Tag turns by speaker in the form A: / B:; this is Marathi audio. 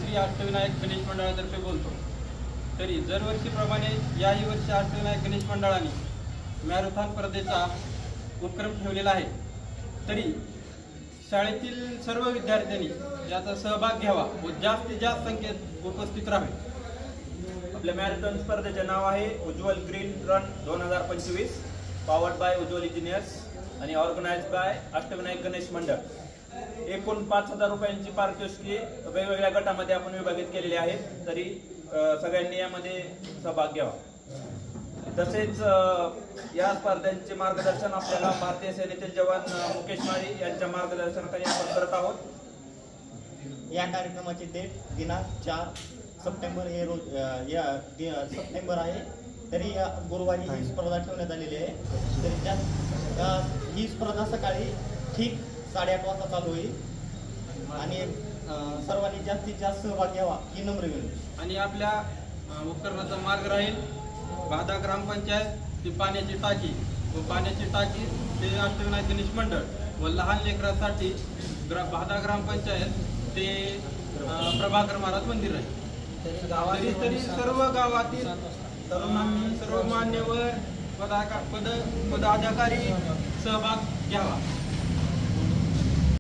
A: श्री अष्टविनायक गणेश मंडळातर्फे बोलतो। तरी दरवर्षीप्रमाणे याही वर्षी अष्टविनायक गणेश मंडळाने मॅरेथॉन स्पर्धेचा उपक्रम ठेवलेला आहे। तरी शाळेतील सर्व विद्यार्थ्यांनी याचा सहभाग घ्यावा व जास्तीत जास्त संख्येत उपस्थित राहावे।
B: आपल्या मॅरेथॉन स्पर्धेचे नाव आहे Ujjwal green run 2025, powered by Ujjwal engineers आणि ऑर्गनाइज्ड बाय अष्टविनायक गणेश मंडळ। एकूण 5,000 रुपयांची पारितोषिके वेगवेगळ्या गटामध्ये आपण विभाजित केलेली आहेत। तरी सगळ्यांनी यामध्ये सहभाग घ्यावा। तसेच या स्पर्धांचे मार्गदर्शन आपल्याला भारतीय सेनेतील जवान मुकेश माळी यांच्या मार्गदर्शनाखाली आपण करत आहोत।
C: या कार्यक्रमाची डेट दिनांक 4 सप्टेंबर हे रोज सप्टेंबर आहे। तरी या गुरुवारी ही स्पर्धा ठेवण्यात आलेली आहे। तरी त्यात ही स्पर्धा सकाळी ठीक 8:30 वाजता चालू होईल आणि सर्वांनी जास्तीत जास्त सहभाग घ्यावा ही नम्र विनंती।
A: आणि आपल्या उपकरणाचा मार्ग राहील बाधा ग्रामपंचायत ते पाण्याची टाकी व पाण्याची टाकी ते अष्टविनायक गणेश मंडळ व लहान लेकरांसाठी बाधा ग्रामपंचायत ते प्रभाकर महाराज मंदिर आहे। तरी सर्व गावातील तरुणांनी सर्व मान्यवर पदाधिकारी सहभाग घ्यावा।